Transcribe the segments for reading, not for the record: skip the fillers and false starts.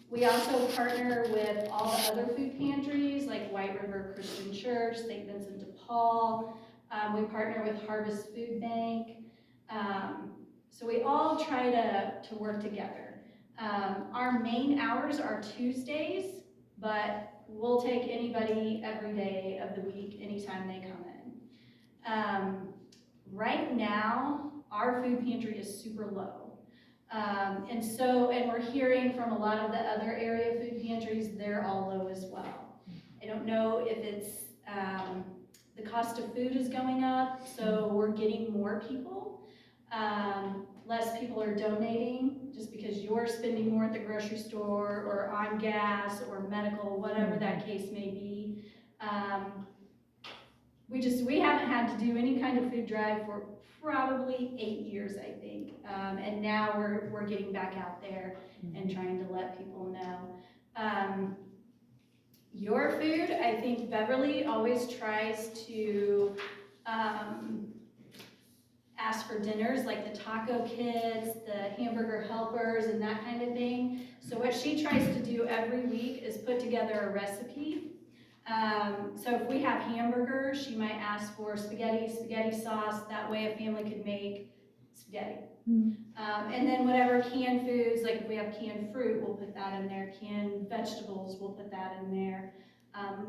We also partner with all the other food pantries like White River Christian Church, St. Vincent de Paul. We partner with Harvest Food Bank. So we all try to work together. Our main hours are Tuesdays, but we'll take anybody every day of the week, anytime they come in. Right now, our food pantry is super low. And we're hearing from a lot of the other area food pantries, they're all low as well. I don't know if it's the cost of food is going up, so we're getting more people. Less people are donating just because you're spending more at the grocery store or on gas or medical, whatever that case may be. We haven't had to do any kind of food drive for probably 8 years, I think. And now we're getting back out there and trying to let people know. Your food, I think Beverly always tries to ask for dinners like the taco kits, the hamburger helpers, and that kind of thing. So what she tries to do every week is put together a recipe. So if we have hamburgers, she might ask for spaghetti sauce. That way a family could make spaghetti. And then whatever canned foods, like if we have canned fruit, we'll put that in there. Canned vegetables, we'll put that in there.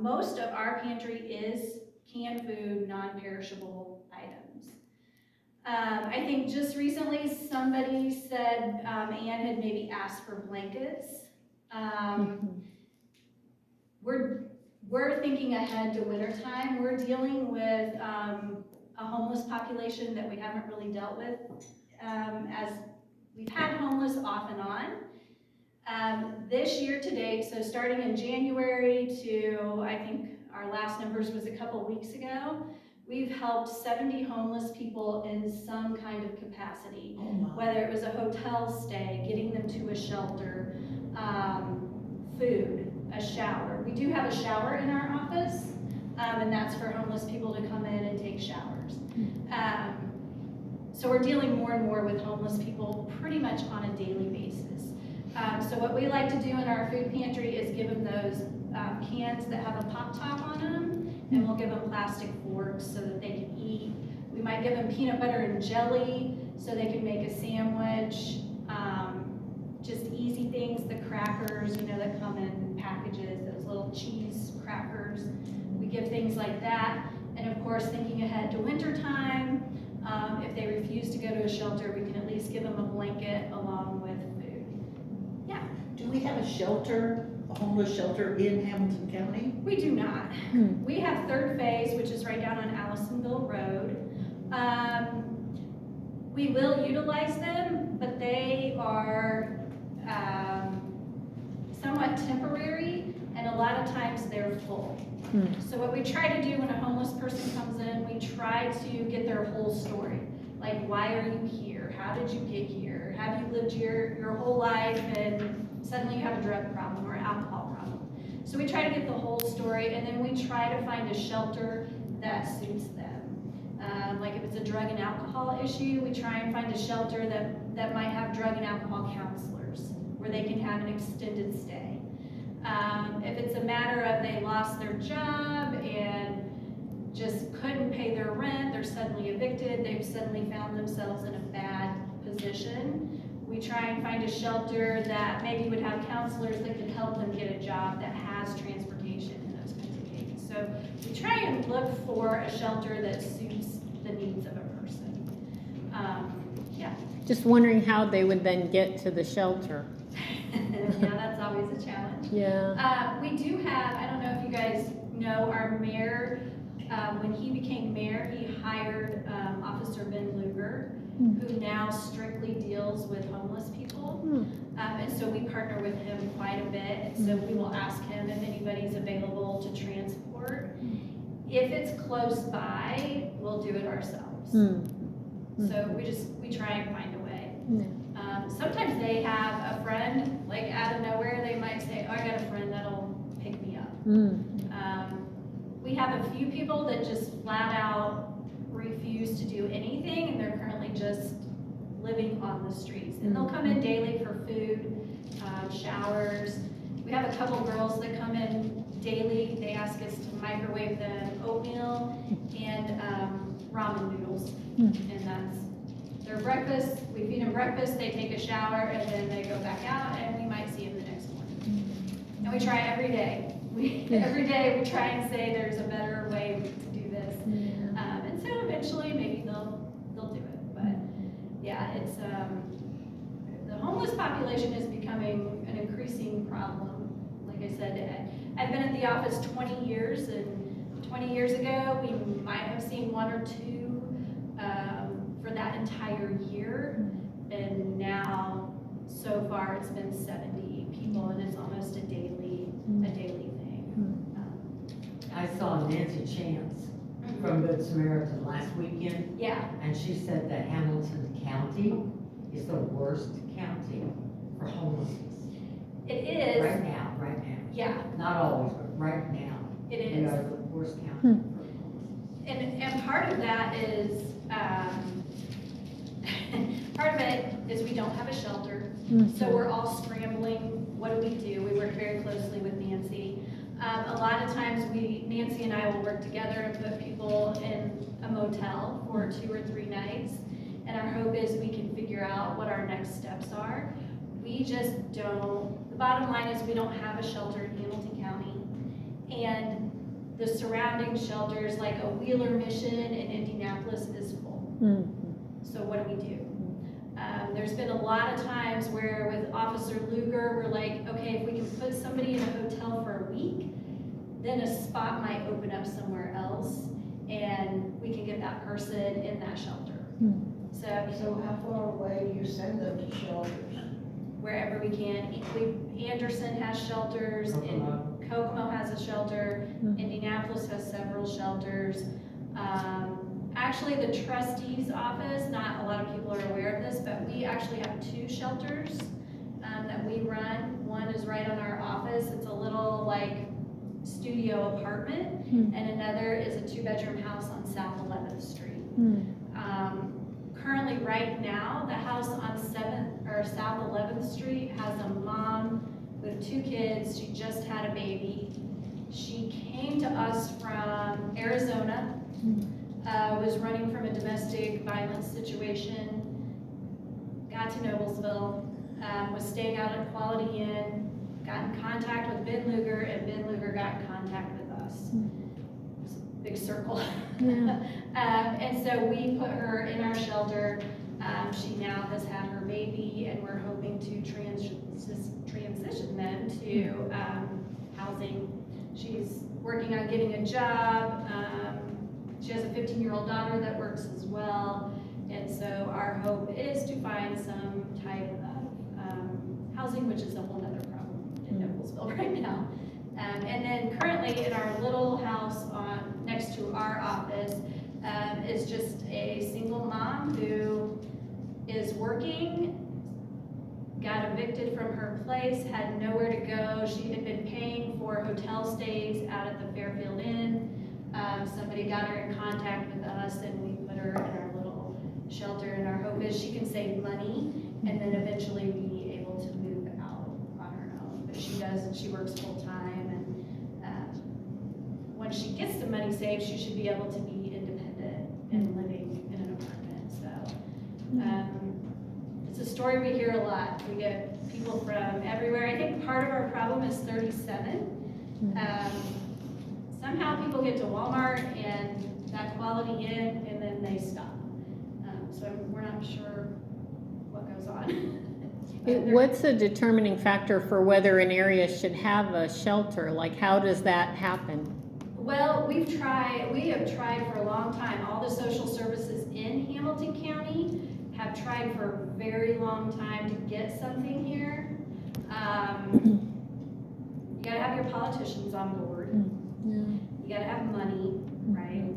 Most of our pantry is canned food, non-perishable items. I think just recently somebody said Ann had maybe asked for blankets. We're thinking ahead to wintertime. We're dealing with a homeless population that we haven't really dealt with as we've had homeless off and on. This year to date, so starting in January to I think our last numbers was a couple weeks ago, we've helped 70 homeless people in some kind of capacity, whether it was a hotel stay, getting them to a shelter, food, a shower. We do have a shower in our office, and that's for homeless people to come in and take showers. So we're dealing more and more with homeless people pretty much on a daily basis. So what we like to do in our food pantry is give them those cans that have a pop top on them, and we'll give them plastic forks so that they can eat. We might give them peanut butter and jelly so they can make a sandwich. Just easy things, the crackers, that come in packages, those little cheese crackers. We give things like that. And of course, thinking ahead to winter time, if they refuse to go to a shelter, we can at least give them a blanket along with food. Yeah. Do we have a shelter, a homeless shelter in Hamilton County? We do not. We have Third Phase, which is right down on Allisonville Road. We will utilize them, but they are somewhat temporary, and a lot of times they're full. So what we try to do when a homeless person comes in, we try to get their whole story. Like, why are you here? How did you get here? Have you lived here your whole life and suddenly you have a drug problem or alcohol problem? So we try to get the whole story, and then we try to find a shelter that suits them. Like if it's a drug and alcohol issue, we try and find a shelter that might have drug and alcohol counselors where they can have an extended stay. If it's a matter of they lost their job and just couldn't pay their rent, they're suddenly evicted, they've suddenly found themselves in a bad position, we try and find a shelter that maybe would have counselors that could help them get a job that has transportation and those kinds of things. So we try and look for a shelter that suits the needs of a person. Yeah. Just wondering how they would then get to the shelter. Yeah, that's always a challenge. Yeah. We do have, I don't know if you guys know, our mayor, when he became mayor, he hired Officer Ben Luger, who now strictly deals with homeless people. And so we partner with him quite a bit. And so we will ask him if anybody's available to transport. If it's close by, we'll do it ourselves. So we try and find a way. Sometimes they have a friend, like out of nowhere, they might say, oh, I got a friend that'll pick me up. We have a few people that just flat out refuse to do anything, and they're currently just living on the streets. And they'll come in daily for food, shower, We have a couple girls that come in daily. They ask us to microwave them oatmeal and ramen noodles. And that's their breakfast. We feed them breakfast, they take a shower, and then they go back out, and we might see them the next morning. And we try every day. Every day we try and say there's a better way to do this. And so eventually maybe they'll do it. But yeah, it's the homeless population is becoming an increasing problem. Like I said, I've been at the office 20 years, and 20 years ago we might have seen one or two for that entire year, and now so far it's been 70 people, and it's almost a daily thing. I saw Nancy Chance from Good Samaritan last weekend, Yeah, and she said that Hamilton County is the worst county for homelessness. it is. Right now. Yeah, Not always, but right now. it We is. are the worst county for homelessness. And part of that is, part of it is we don't have a shelter. So we're all scrambling. What do? We work very closely with Nancy. A lot of times Nancy and I will work together and put people in a motel for 2 or 3 nights. And our hope is we can figure out what our next steps are. We just don't, the bottom line is we don't have a shelter in Hamilton County. And the surrounding shelters, like a Wheeler Mission in Indianapolis, is full. So what do? There's been a lot of times where with Officer Luger, we're like, okay, if we can put somebody in a hotel for a week, then a spot might open up somewhere else, and we can get that person in that shelter. So how far away do you send them to shelters? Wherever we can. Anderson has shelters, and Kokomo has a shelter, Indianapolis has several shelters. Actually, the trustee's office, not a lot of people are aware of this, but we actually have 2 shelters that we run. One is right on our office. It's a little like studio apartment, and another is a 2-bedroom house on South 11th Street. Currently, right now, the house on South 11th Street has a mom with 2 kids. She just had a baby. She came to us from Arizona. Was running from a domestic violence situation, got to Noblesville, was staying out at Quality Inn, got in contact with Ben Luger, and Ben Luger got in contact with us. It was a big circle. And so we put her in our shelter. She now has had her baby, and we're hoping to transition them to housing. She's working on getting a job. She has a 15-year-old daughter that works as well, and so our hope is to find some type of housing, which is a whole other problem in Noblesville right now. And then currently in our little house next to our office is just a single mom who is working, got evicted from her place, had nowhere to go. She had been paying for hotel stays out at the Fairfield Inn. Somebody got her in contact with us, and we put her in our little shelter, and our hope is she can save money and then eventually be able to move out on her own. But she works full-time, and when she gets the money saved, she should be able to be independent and living in an apartment. So it's a story we hear a lot. We get people from everywhere. I think part of our problem is 37. Somehow people get to Walmart and that Quality Inn, and then they stop. So we're not sure what goes on. What's the determining factor for whether an area should have a shelter? Like, how does that happen? Well, we have tried for a long time. All the social services in Hamilton County have tried for a very long time to get something here. You gotta have your politicians on board. You gotta have money, right?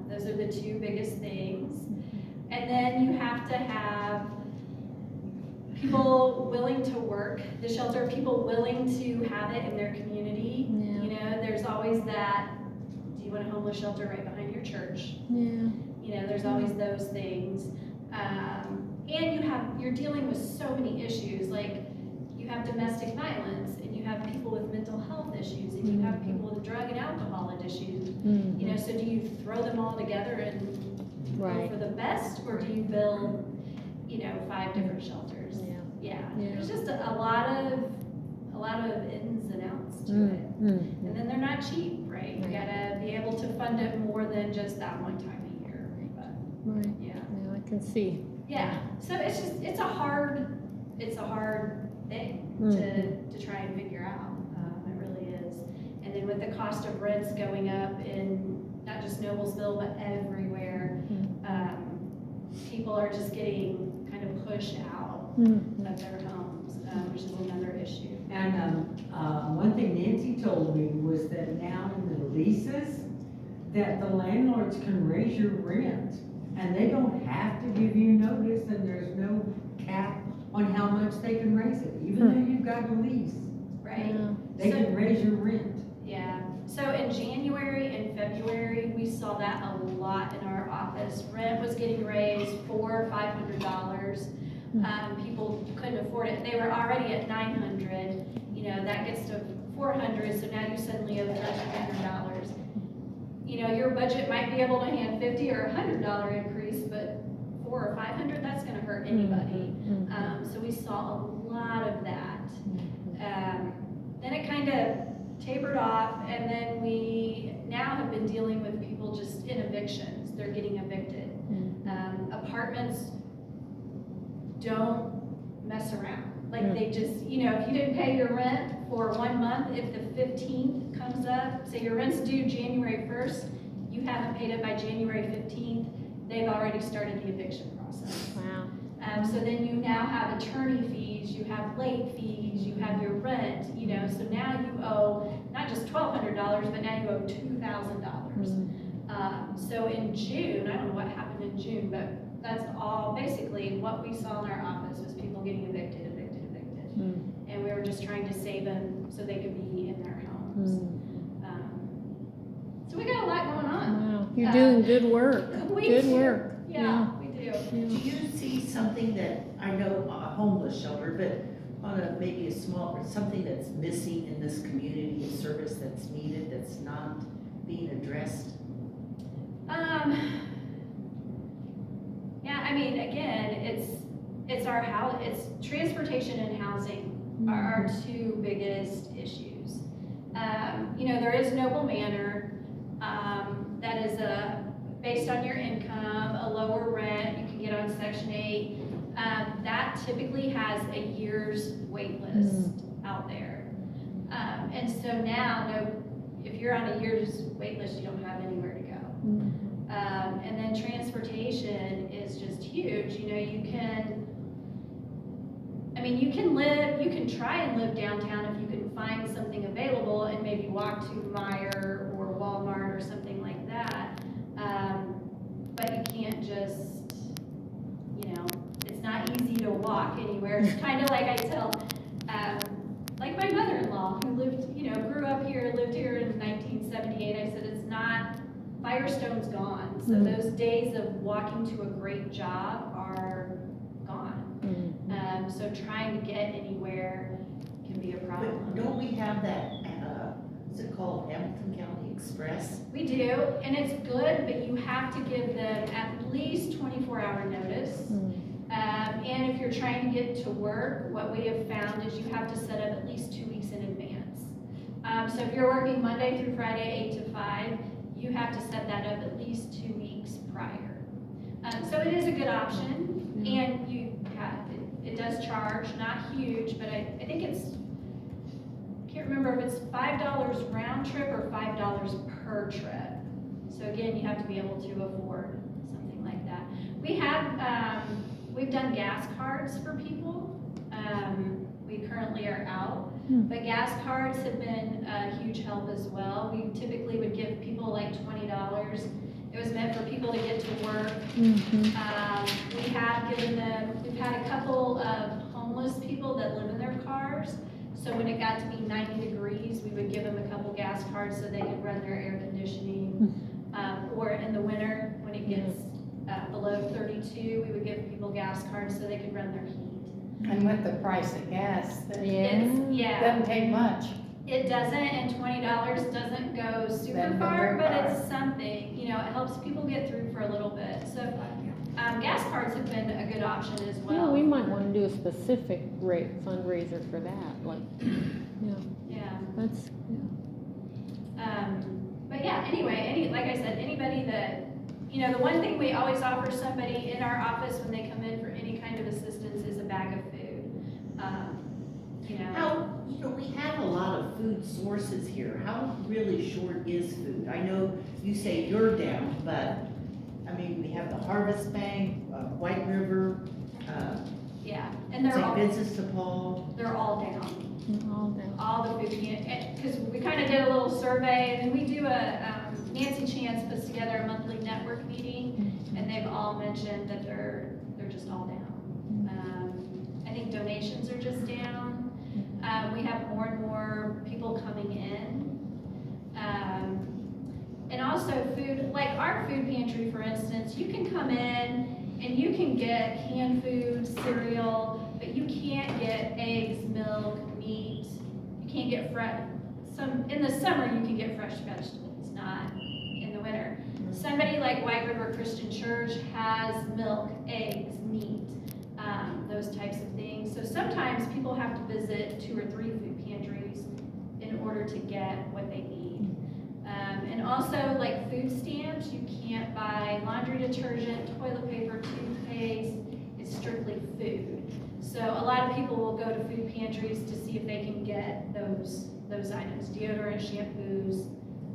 Those are the 2 biggest things. And then you have to have people willing to work the shelter, people willing to have it in their community. You know, there's always that, do you want a homeless shelter right behind your church? You know, there's always those things. And you're dealing with so many issues, like you have domestic violence, and you issues, and you have people with drug and alcohol issues. You know, so do you throw them all together and Right. hope for the best, or do you build, you know, 5 different shelters? Yeah. Yeah, there's just a lot of ins and outs to it. And then they're not cheap, right? You gotta be able to fund it more than just that one time a year, but, Right, yeah. yeah, I can see. Yeah, so it's a hard thing to try and figure out, it really is. And then with the cost of rents going up in not just Noblesville, but everywhere, people are just getting kind of pushed out of their homes, which is another issue. And, one thing Nancy told me was that now in the leases, that the landlords can raise your rent, and they don't have to give you notice, and there's no cap on how much they can raise it, even though you've got a lease, Right? they So- can raise your rent. Yeah, so in January and February, we saw that a lot in our office. Rent was getting raised $400, $500. People couldn't afford it. They were already at $900. You know, that gets to $400, so now you suddenly owe $1,300. You know, your budget might be able to hand $50 or $100 increase, but $400 or $500, that's gonna hurt anybody. So we saw a lot of that. Then it kind of tapered off, and then we now have been dealing with people just in evictions. They're getting evicted. Apartments don't mess around. Like they just, you know, if you didn't pay your rent for 1 month, if the 15th comes up, say your rent's due January 1st, you haven't paid it by January 15th, they've already started the eviction process. Wow. So then you now have attorney fees, you have late fees, you have your rent, you know, so now you owe not just $1,200, but now you owe $2,000. So in June, I don't know what happened in June, but that's all, basically what we saw in our office was people getting evicted. And we were just trying to save them so they could be in their homes. So we got a lot going on. Wow, you're doing good work. We Good do. work. Yeah, we do. Do you see something that, I know a homeless shelter, but on a, maybe a small, something that's missing in this community, a service that's needed, that's not being addressed? Yeah, I mean, again, it's our house, it's transportation and housing are our 2 biggest issues. You know, there is Noble Manor, that is based on your income, a lower rent, you can get on Section 8. That typically has a year's wait list out there. And so now, if you're on a year's wait list, you don't have anywhere to go. And then transportation is just huge. You know, you can try and live downtown if you can find something available and maybe walk to Meijer or Walmart or something like that. But you can't just, you know, it's not easy to walk anywhere. It's kind of like I tell, like my mother-in-law who grew up here, lived here in 1978. I said, it's not, Firestone's gone. So those days of walking to a great job are gone. So trying to get anywhere can be a problem. But don't we have that, is it called Hamilton County Express? We do, and it's good, but you have to give them at least 24-hour notice. And if you're trying to get to work, what we have found is you have to set up at least 2 weeks in advance. So if you're working Monday through Friday, 8 to 5, you have to set that up at least 2 weeks prior. So it is a good option, and it does charge, not huge, but I think it's, I can't remember if it's $5 round trip or $5 per trip. So again, you have to be able to afford something like that. We've done gas cards for people. We currently are out, but gas cards have been a huge help as well. We typically would give people like $20. It was meant for people to get to work. We have given them, we've had a couple of homeless people that live in their cars. So when it got to be 90 degrees, we would give them a couple gas cards so they could run their air conditioning. Or in the winter, when it gets below 32, we would give people gas cards so they could run their heat. And with the price of gas, that Yeah. doesn't take much. It doesn't, and $20 doesn't go super Doesn't go far, very but far. it's something, you know, it helps people get through for a little bit, so, gas cards have been a good option as well. Yeah, we might wanna do a specific rate fundraiser for that, like, yeah, Yeah, that's, but yeah, anyway, like I said, anybody that, you know, the one thing we always offer somebody in our office when they come in for any kind of assistance is a bag of food. You know, How, you know, we have a lot of food sources here. How really short is food? I know you say you're down, but, I mean, we have the Harvest Bank, White River, yeah, and they're all, St. Vincent's de Paul. they're all down. all down. All the food, because we kind of did a little survey, and then we do Nancy Chance puts together a monthly network meeting, and they've all mentioned that they're just all down. I think donations are just down. We have more and more people coming in. And also food, like our food pantry, for instance, you can come in and you can get canned food, cereal, but you can't get eggs, milk, meat. You can't get in the summer you can get fresh vegetables, not in the winter. Somebody like White River Christian Church has milk, eggs, meat, those types of things. So sometimes people have to visit 2 or 3 food pantries in order to get what they need. And also like food stamps, you can't buy laundry detergent, toilet paper, toothpaste, it's strictly food. So a lot of people will go to food pantries to see if they can get those items, deodorant, shampoos,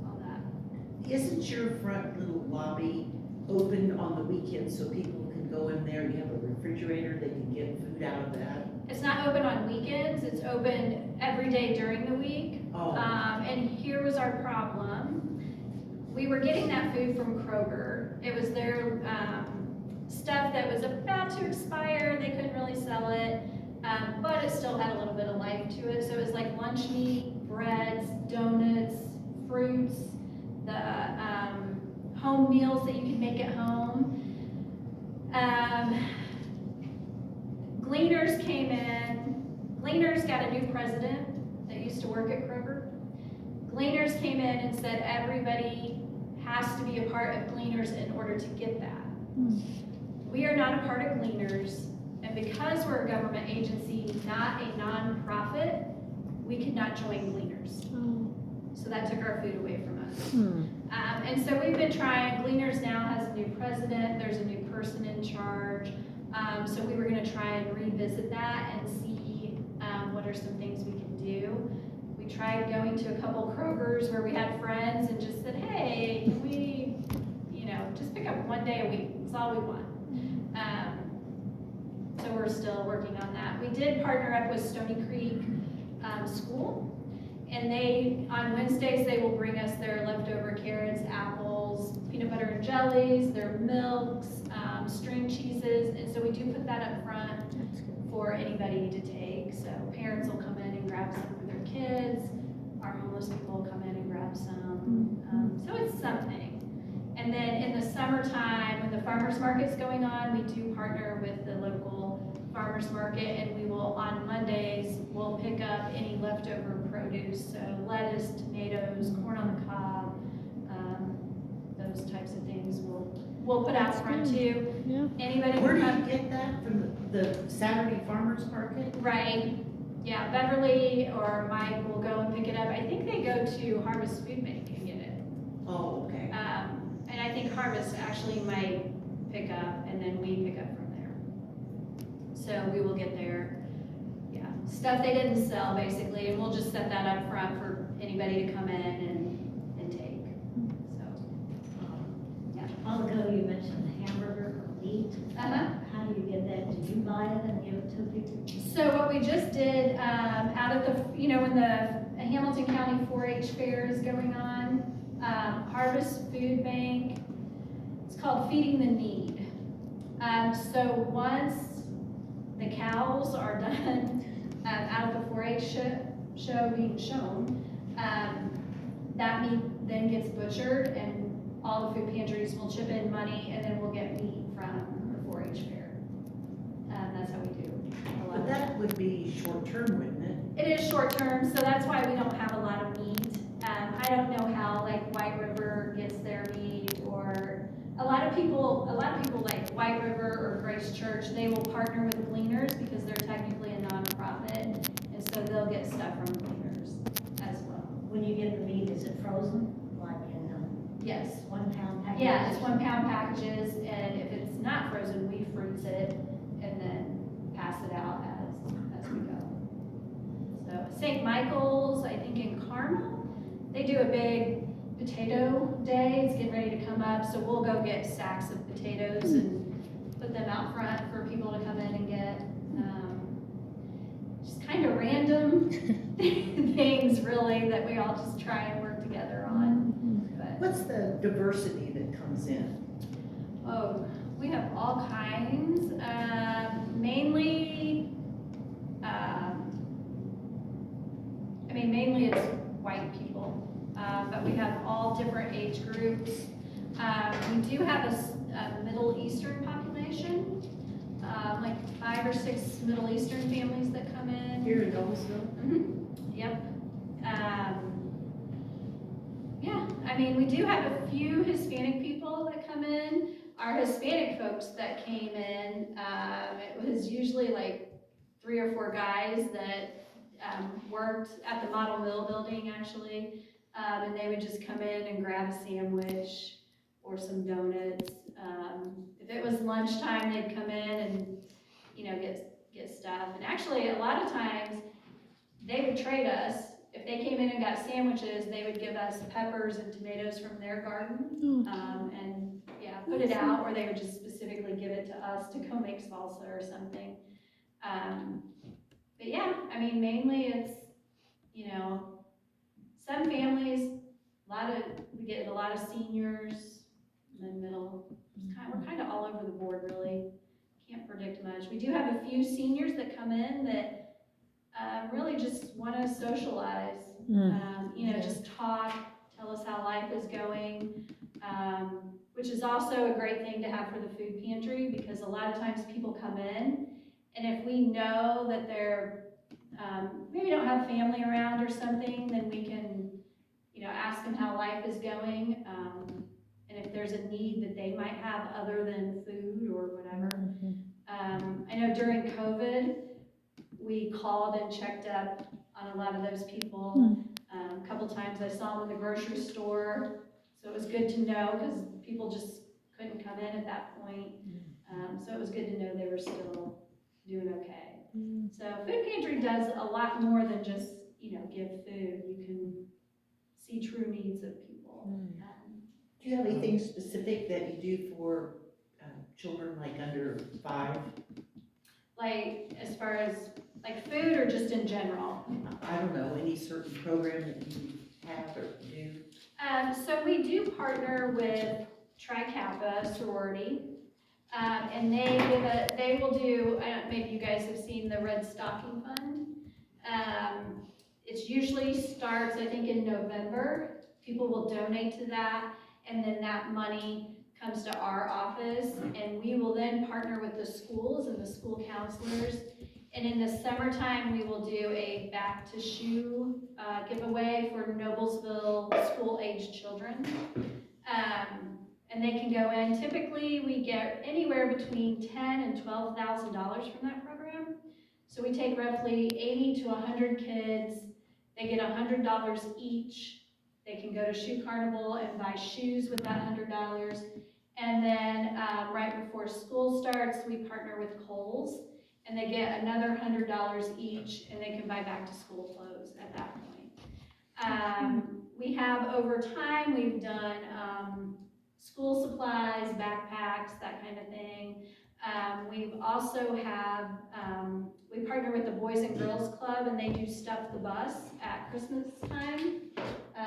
all that. Isn't your front little lobby open on the weekends so people can go in there? You have a refrigerator, they can get food out of that? It's not open on weekends, it's open every day during the week. Oh, And here was our problem. We were getting that food from Kroger. It was their stuff that was about to expire, they couldn't really sell it, but it still had a little bit of life to it. So it was like lunch meat, breads, donuts, fruits, the home meals that you can make at home. Gleaners came in. Gleaners got a new president that used to work at Kroger. Gleaners came in and said everybody has to be a part of Gleaners in order to get that. We are not a part of Gleaners, and because we're a government agency, not a nonprofit, we could not join Gleaners. So that took our food away from us. And so we've been trying. Gleaners now has a new president, there's a new person in charge. So we were gonna try and revisit that and see what are some things we can do. We tried going to a couple Krogers where we had friends and just said, hey, can we, you know, just pick up one day a week, that's all we want. So we're still working on that. We did partner up with Stony Creek School. And they, on Wednesdays, they will bring us their leftover carrots, apples, peanut butter and jellies, their milks, string cheeses. And so we do put that up front for anybody to take. So parents will come in and grab some for their kids. Our homeless people will come in and grab some. So it's something. And then in the summertime, when the farmer's market's going on, we do partner with the local farmer's market, and we will, on Mondays, we'll pick up any leftover produce, so lettuce, tomatoes, corn on the cob, those types of things we'll put out front too. Yeah. Anybody where do can you come, get that? From the Saturday farmer's market? right, yeah, Beverly or Mike will go and pick it up. I think they go to Harvest Food Bank and get it. Oh, okay. And I think Harvest actually might pick up, and then we pick up from there. So we will get their, yeah, stuff they didn't sell basically, and we'll just set that up front for anybody to come in and take. So, yeah. While ago, you mentioned the hamburger or meat. Uh-huh. How do you get that? Did you buy it and give it to people? So what we just did, out of the, you know, when the Hamilton County 4-H fair is going on, Harvest Food Bank, it's called Feeding the Need. So once the cows are done out of the 4-H show being shown, that meat then gets butchered, and all the food pantries will chip in money, and then we'll get meat from the 4-H fair. That's how we do a lot But of that would be short-term, wouldn't it? It is short term, so that's why we don't have a lot don't know how like White River gets their meat, or a lot of people like White River or Grace Church, they will partner with Gleaners because they're technically a nonprofit, and so they'll get stuff from Gleaners as well. When you get the meat, is it frozen, like in, Yes. 1 pound packages? Yeah, it's 1 pound packages, and if it's not frozen, we freeze it and then pass it out as we go. So St. Michael's, I think in Carmel, they do a big potato day. It's getting ready to come up, so we'll go get sacks of potatoes and put them out front for people to come in and get. Just kind of random things, really, that we all just try and work together on. But What's the diversity that comes in? oh, we have all kinds. Mainly it's white people, but we have all different age groups. We do have a Middle Eastern population, like 5 or 6 Middle Eastern families that come in. Here in Noblesville? Yep. Yeah, we do have a few Hispanic people that come in. Our Hispanic folks that came in, it was usually like 3 or 4 guys that worked at the Model Mill building, actually, and they would just come in and grab a sandwich or some donuts. If it was lunchtime, they'd come in and, get stuff. And actually, a lot of times, they would trade us. If they came in and got sandwiches, they would give us peppers and tomatoes from their garden, and put it out, or they would just specifically give it to us to go make salsa or something. But yeah, mainly it's, some families, we get a lot of seniors, and then middle. We're kind of all over the board, really. Can't predict much. We do have a few seniors that come in that really just want to socialize, just talk, tell us how life is going, which is also a great thing to have for the food pantry, because a lot of times people come in, and if we know that they're maybe don't have family around or something, then we can, ask them how life is going, and if there's a need that they might have other than food or whatever. I know during COVID, we called and checked up on a lot of those people. A couple times I saw them in the grocery store, so it was good to know, because people just couldn't come in at that point. So it was good to know they were still doing okay. So food pantry does a lot more than just, give food. You can see true needs of people. Do you have anything specific that you do for children like under 5? Like, as far as, like, food, or just in general? I don't know, any certain program that you have or do? So we do partner with Tri Kappa sorority, and they will do, maybe you guys have seen the Red Stocking Fund. It usually starts, I think, in November. People will donate to that, and then that money comes to our office, and we will then partner with the schools and the school counselors. And in the summertime, we will do a back to shoe giveaway for Noblesville school-aged children. And they can go in. Typically, we get anywhere between $10,000 and $12,000 from that program. So we take roughly 80 to 100 kids. They get $100 each. They can go to Shoe Carnival and buy shoes with that $100. And then right before school starts, we partner with Kohl's, and they get another $100 each, and they can buy back to school clothes at that point. We have, over time, we've done school supplies, backpacks, that kind of thing. We've also we partner with the Boys and Girls Club, and they do Stuff the Bus at Christmas time.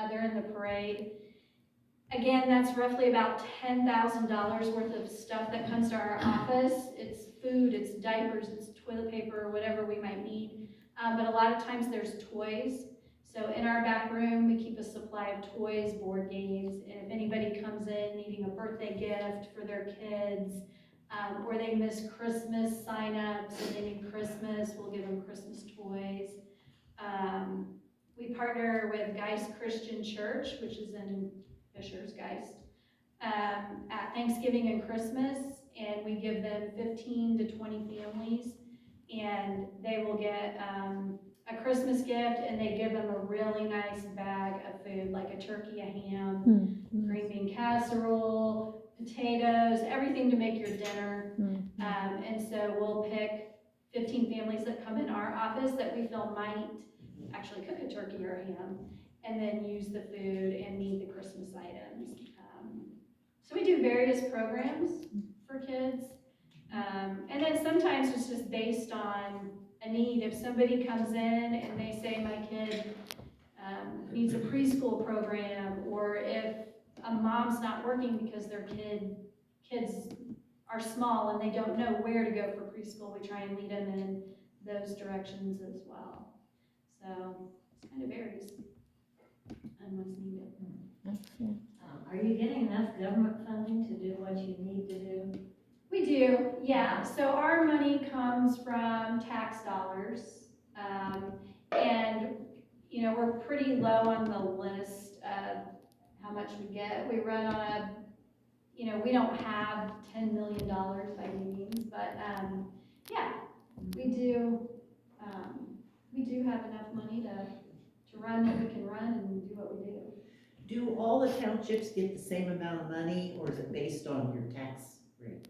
They're in the parade. Again, that's roughly about $10,000 worth of stuff that comes to our office. It's food, it's diapers, it's toilet paper, whatever we might need. But a lot of times there's toys. So in our back room, we keep a supply of toys, board games, and if anybody comes in needing a birthday gift for their kids, or they miss Christmas sign-ups and they need Christmas, we'll give them Christmas toys. We partner with Geist Christian Church, which is in Fishers, Geist, at Thanksgiving and Christmas, and we give them 15 to 20 families, and they will get a Christmas gift, and they give them a really nice bag of food, like a turkey, a ham, green bean casserole, potatoes, everything to make your dinner. And so we'll pick 15 families that come in our office that we feel might actually cook a turkey or a ham, and then use the food and need the Christmas items. So we do various programs for kids. And then sometimes it's just based on a need. If somebody comes in and they say my kid needs a preschool program, or if a mom's not working because their kids are small and they don't know where to go for preschool, we try and lead them in those directions as well. So it kind of varies on what's needed. Excellent. Are you getting enough government funding to do what you need to do? We do, yeah. So our money comes from tax dollars. And, you know, we're pretty low on the list of how much we get. We run on a, you know, we don't have $10 million by any means, but, yeah, we do have enough money to run what we can run and do what we do. Do all the townships get the same amount of money, or is it based on your tax rate?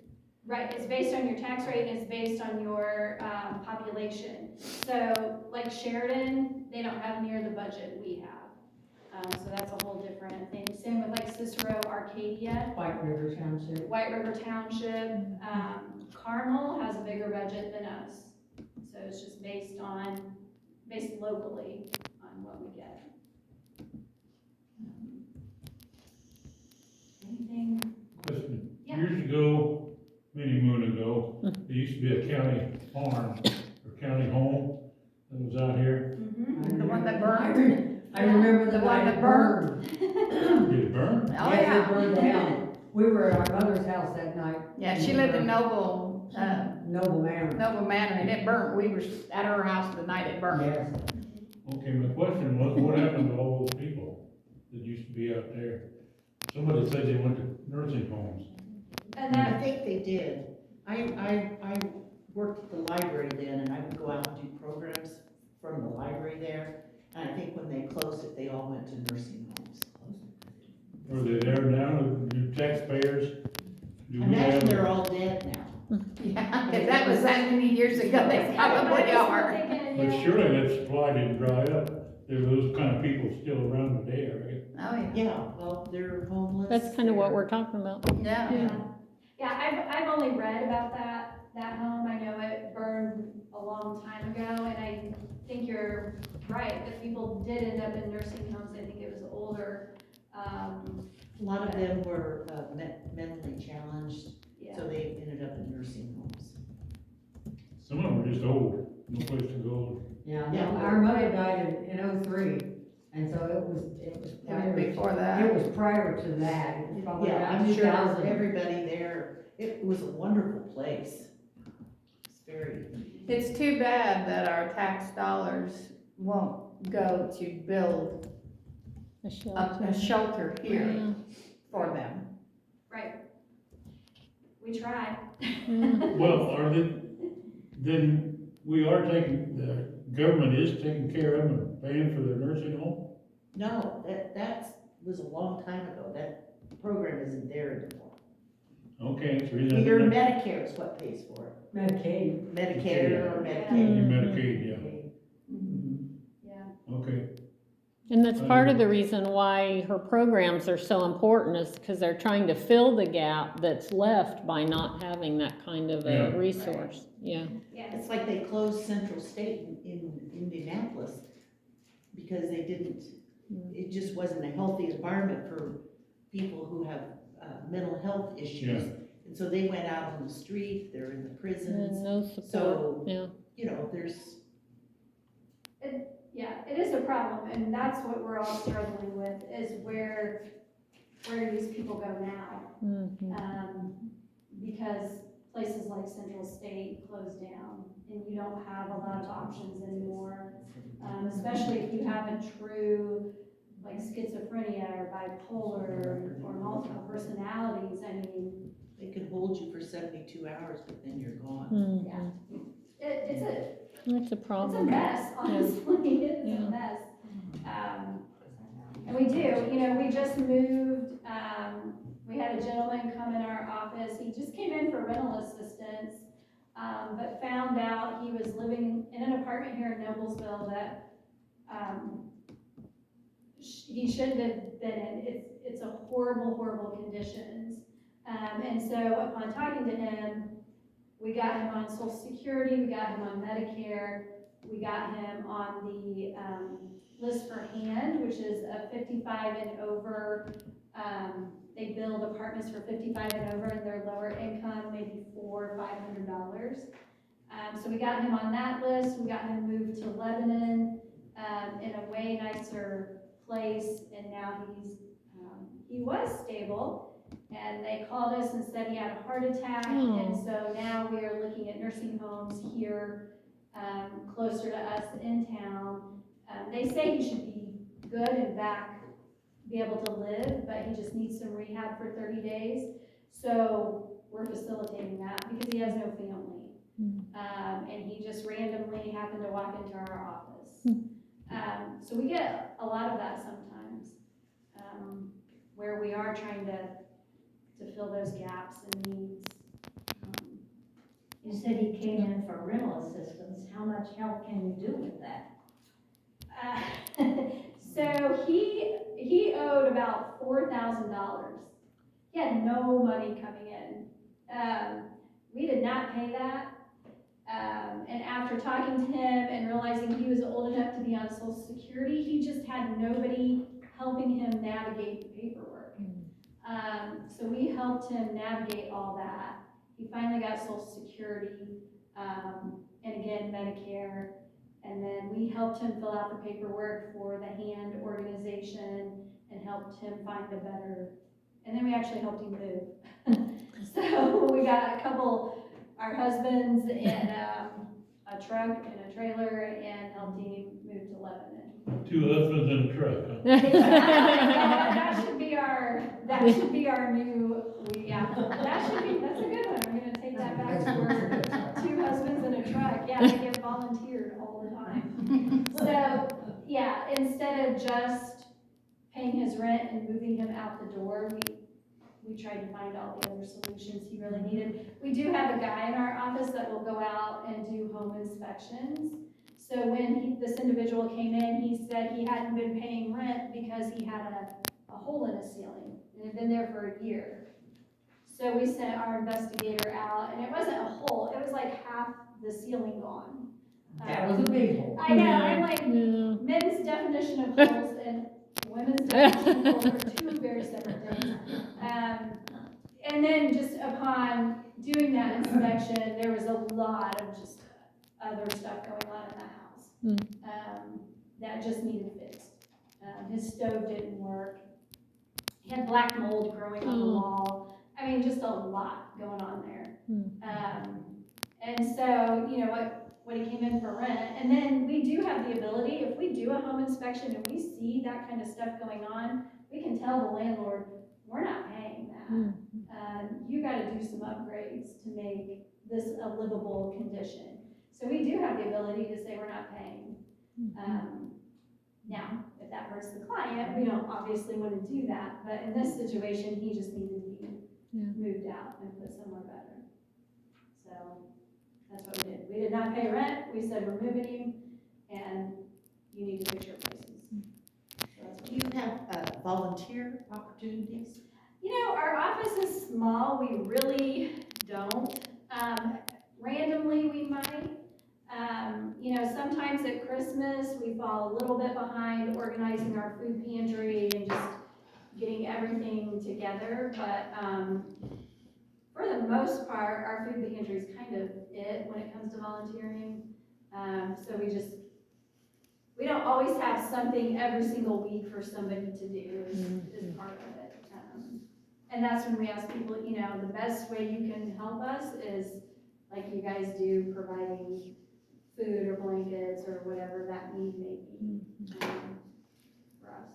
Right, it's based on your tax rate and it's based on your population. So like Sheridan, they don't have near the budget we have. So that's a whole different thing. Same with like Cicero, Arcadia, White River Township. White River Township. Carmel has a bigger budget than us. So it's just based locally on what we get. Anything? Listen, Yeah. years ago, many moon ago, there used to be a county farm or county home that was out here. Mm-hmm. The one that burned. I remember the The one one that that burned. Did it burn? Oh, Yes, yeah. it burned down. We were at our mother's house that night. Yeah, she lived in Noble Noble Manor. and it burnt. We were at her house the night it burned. Yes. Okay, my question was, what happened to all those people that used to be out there? Somebody said they went to nursing homes. And I that, think they did. I worked at the library then, and I would go out and do programs from the library there. And I think when they closed it, they all went to nursing homes. Are they there now? Do taxpayers? Do we Imagine have- they're all dead now. Yeah, because that was that many years ago. They probably are. But surely that supply didn't dry up. There were those kind of people still around today, right? Oh, yeah. Yeah, well, they're homeless. That's kind of what they're- we're talking about. Yeah. Yeah, I've only read about that home. I know it burned a long time ago, and I think you're right, that people did end up in nursing homes. I think it was older. A lot of them were mentally challenged, Yeah. so they ended up in nursing homes. Some of them were just old, no place to go. Yeah, Yeah. no, our mother died in '03, and so it was prior. Before that. It was prior to that. It was probably Yeah, around I'm sure 2000. everybody there, it was a wonderful place. It's very, It's too bad that our tax dollars won't go to build A a shelter. shelter here Yeah. for them. Right. We try. Yeah. Well, then we are the government is taking care of them and paying for their nursing home? no, that was a long time ago. That program isn't there anymore. Okay, it's the reason. Your Medicare is what pays for it. Medicaid. Medicare or Your Medicaid. Medicaid, Yeah. yeah, okay. And that's part of the reason why her programs are so important, is because they're trying to fill the gap that's left by not having that kind of Yeah. a resource. Yeah. Yeah. It's like they closed Central State in Indianapolis because they didn't, it just wasn't a healthy environment for people who have mental health issues. Yeah. And so they went out on the street, they're in the prisons. And no support. So, Yeah. you know, there's, Yeah, it is a problem, and that's what we're all struggling with, is where these people go now. Mhm. Because places like Central State closed down. and you don't have a lot of options anymore. Especially if you have a true, like schizophrenia or bipolar or multiple personalities, I mean, They can hold you for 72 hours, but then you're gone. Mhm. it's a It's a problem. mess, honestly, it's Yeah. a mess. And we do, we just moved, we had a gentleman come in our office, he just came in for rental assistance, but found out he was living in an apartment here in Noblesville that, he shouldn't have been in. It's a horrible, horrible conditions. And so upon talking to him, we got him on Social Security, we got him on Medicare, we got him on the list for hand, which is a 55 and over. They build apartments for 55 and over, and their lower income, maybe $400 or $500. So we got him on that list. We got him moved to Lebanon in a way nicer place, and now he was stable. And they called us and said he had a heart attack, and so now we are looking at nursing homes here, closer to us in town. They say he should be good and back, be able to live, but he just needs some rehab for 30 days. So we're facilitating that because he has no family. And he just randomly happened to walk into our office. So we get a lot of that sometimes, where we are trying to fill those gaps and needs. You said he came in for rental assistance. How much help can you do with that? So he owed about $4,000. He had no money coming in. We did not pay that. And after talking to him and realizing he was old enough to be on Social Security, he just had nobody helping him navigate the paperwork. So we helped him navigate all that. He finally got Social Security, and again, Medicare. And then we helped him fill out the paperwork for the hand organization and helped him find a better, and then we actually helped him move. So we got our husbands and a truck and a trailer and helped him move to Lebanon. 2 husbands and a truck, huh? That should be our new, that's a good one. We're gonna take that back to work. 2 husbands and a truck, yeah, they get volunteered all the time. So, yeah, instead of just paying his rent and moving him out the door, we tried to find all the other solutions he really needed. We do have a guy in our office that will go out and do home inspections. So when this individual came in, he said he hadn't been paying rent because he had a hole in his ceiling, and it had been there for a year. So we sent our investigator out, and it wasn't a hole, it was like half the ceiling gone. That was a big hole. I know, I'm like, men's definition of holes and women's definition of holes are 2 very separate things. And then just upon doing that inspection, there was a lot of just other stuff going on in the house that just needed fixed. His stove didn't work. He had black mold growing on the wall. I mean, just a lot going on there. And so, when he came in for rent, and then we do have the ability, if we do a home inspection and we see that kind of stuff going on, we can tell the landlord, we're not paying that. You gotta do some upgrades to make this a livable condition. So we do have the ability to say we're not paying. Now, if that hurts the client, we don't obviously want to do that, but in this situation, he just needed to be moved out and put somewhere better. So that's what we did. We did not pay rent. We said we're moving you, and you need to fix your places. So Do you have volunteer opportunities? our office is small. We really don't. Randomly, we might. Sometimes at Christmas, we fall a little bit behind organizing our food pantry and just getting everything together. But for the most part, our food pantry is kind of it when it comes to volunteering. So we don't always have something every single week for somebody to do is part of it. And that's when we ask people, the best way you can help us is like you guys do, providing food or blankets or whatever that need may be, for us.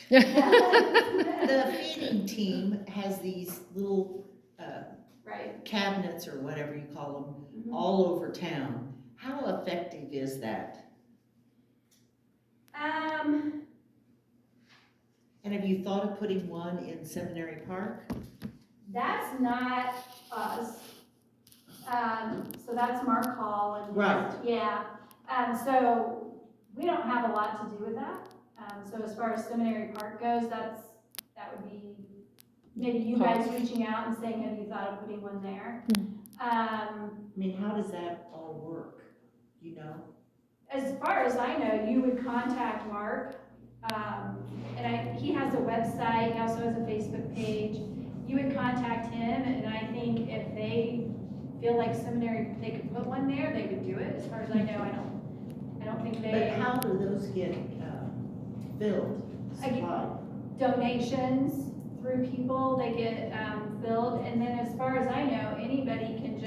The feeding team has these little Right. cabinets or whatever you call them Mhm. all over town. How effective is that? And have you thought of putting one in Seminary Park? That's not us. So that's Mark Hall and. Right. Yeah, so we don't have a lot to do with that. So as far as Seminary Park goes, that would be maybe you guys reaching out and saying, have you thought of putting one there? I mean, how does that all work? You know? As far as I know, you would contact Mark, and he has a website, he also has a Facebook page. You would contact him, and I think if they feel like Seminary, they could put one there, they would do it. As far as I know, I don't think But they, how do those get filled, supplied? donations through people, they get, filled, and then as far as I know, anybody can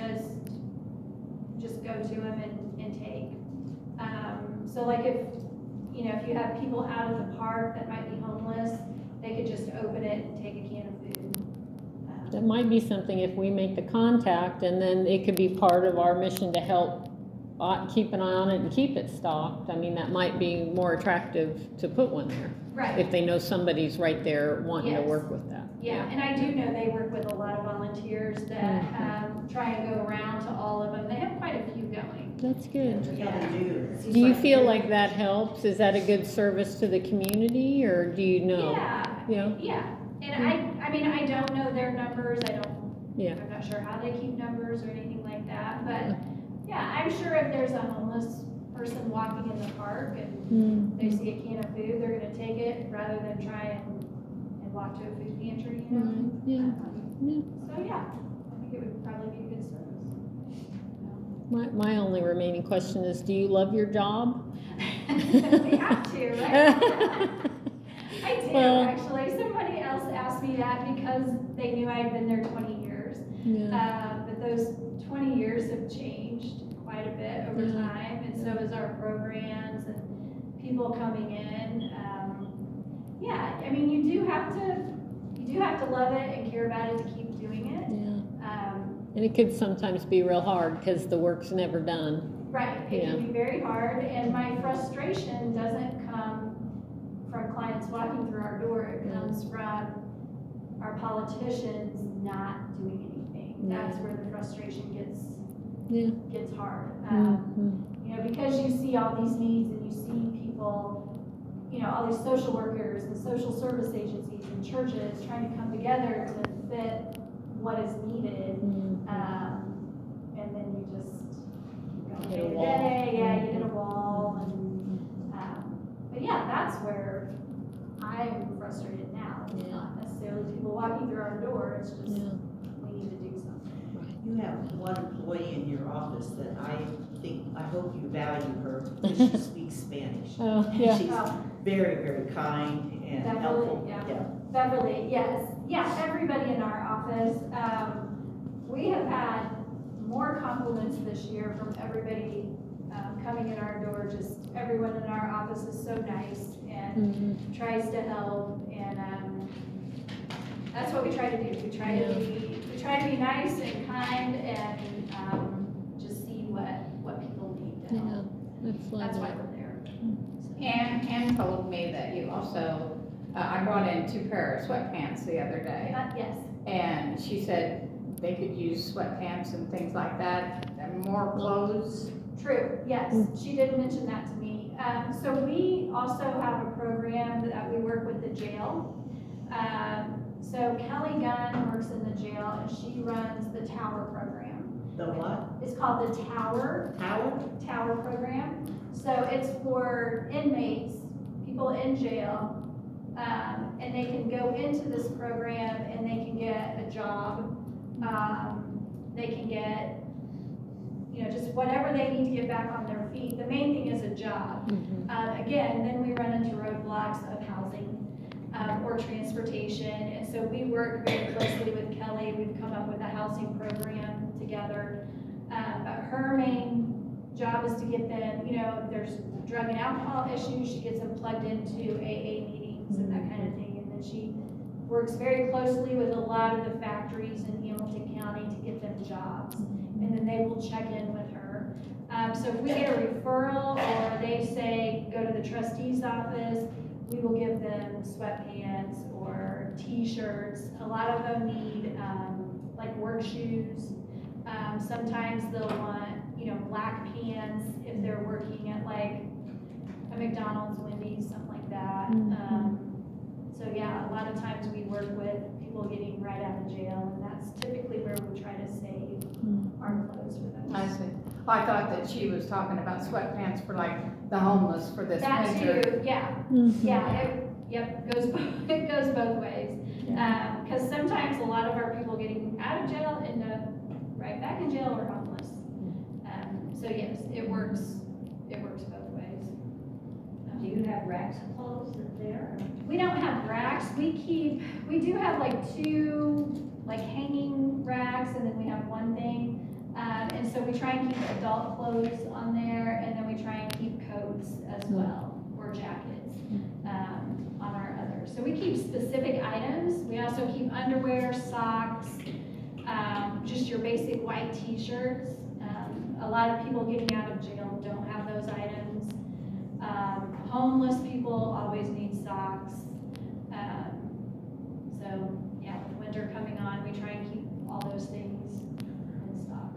just go to them and take. So like if you have people out of the park that might be homeless, they could just open it and take a can of food. That might be something if we make the contact, and then it could be part of our mission to help keep an eye on it and keep it stocked. I mean, that might be more attractive to put one there. Right. If they know somebody's right there wanting to Yes. work with that. Yeah, and I do know they work with a lot of volunteers that try and go around to all of them. They have quite a few going. That's good. Yeah, they do. Do you feel like that helps? Is that a good service to the community, or do you know? Yeah. And I mean, I don't know their numbers. Yeah. I'm not sure how they keep numbers or anything like that, but yeah, I'm sure if there's a homeless person walking in the park and they see a can of food, they're gonna take it rather than try and walk to a food pantry, you know? Yeah. So yeah, I think it would probably be a good service. My only remaining question is, do you love your job? We have to, right? I do, Well- actually. Somebody else asked me that because they knew I had been there 20 years. Yeah. But those 20 years have changed quite a bit over time, and so has our programs and people coming in. Yeah, I mean, you do have to love it and care about it to keep doing it. Yeah. And it could sometimes be real hard because the work's never done. Right, it can be very hard, and my frustration doesn't come from clients walking through our door, it comes from our politicians not doing anything. That's where the frustration gets hard. Because you see all these needs and you see people, all these social workers and social service agencies and churches trying to come together to fit what is needed, and then you just go Hit a day to wall. day, you hit a wall, but yeah, that's where I'm frustrated now. It's not necessarily people walking through our door, it's just, we need to do something. You have one employee in your office that I hope you value her because she speaks Spanish. Oh, yeah. She's very, very kind and Beverly, helpful. yeah. Beverly, yes. Yeah, everybody in our office. We have had more compliments this year from everybody coming in our door. Just everyone in our office is so nice and tries to help, and that's what we try to do. We try to be nice and kind and just see what people need to help. That's why we're there. Ann told me that you also, I brought in 2 pair of sweatpants the other day, Yes. and she said they could use sweatpants and things like that, and more clothes. True, yes, she did mention that to me. So we also have a program that we work with the jail. So Kelly Gunn works in the jail and she runs the Tower program. The what? It's called the Tower program. So it's for inmates, people in jail, and they can go into this program and they can get a job. They can get, just whatever they need to get back on their feet. The main thing is a job. Again, then we run into roadblocks of housing or transportation, and so we work very closely with Kelly. We've come up with a housing program together But her main job is to get them, you know, if there's drug and alcohol issues, she gets them plugged into AA meetings and that kind of thing. And then she works very closely with a lot of the factories in Hamilton County to get them jobs. And then they will check in with her. So if we get a referral or they say, go to the trustee's office, we will give them sweatpants or t-shirts. A lot of them need, like work shoes. Sometimes they'll want, you know, black pants if they're working at like a McDonald's, Wendy's, something like that. So yeah, a lot of times we work with people getting right out of jail, and that's typically where we try to save our clothes for them. I see. Well, I thought that she was talking about sweatpants for like the homeless for this That winter. too, yeah, it goes both ways. Because sometimes a lot of our people getting out of jail end up right back in jail or homeless. So yes, it works both ways. Do you have racks of clothes that there? We don't have racks. We do have like 2 like hanging racks, and then we have one thing. And so we try and keep adult clothes on there, and then we try and keep coats as well, or jackets, on our others. So we keep specific items. We also keep underwear, socks, just your basic white t-shirts. A lot of people getting out of jail don't have those items. Homeless people always need socks. So yeah, with winter coming on, we try and keep all those things in stock.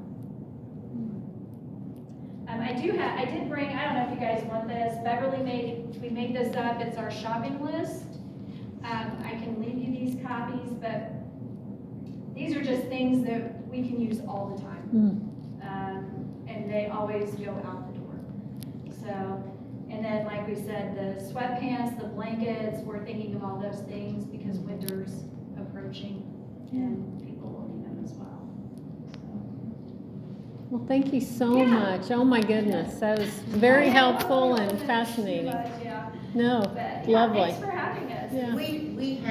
I did bring, I don't know if you guys want this, we made this up, it's our shopping list. I can leave you these copies, but these are just things that we can use all the time. And they always go out the door. So, and then like we said, the sweatpants, the blankets, we're thinking of all those things because winter's approaching and people will need them as well. Well, thank you so Yeah. much. Oh, my goodness. That was very helpful and fascinating. But, yeah. No, But, yeah, lovely. thanks for having us. Yeah. We have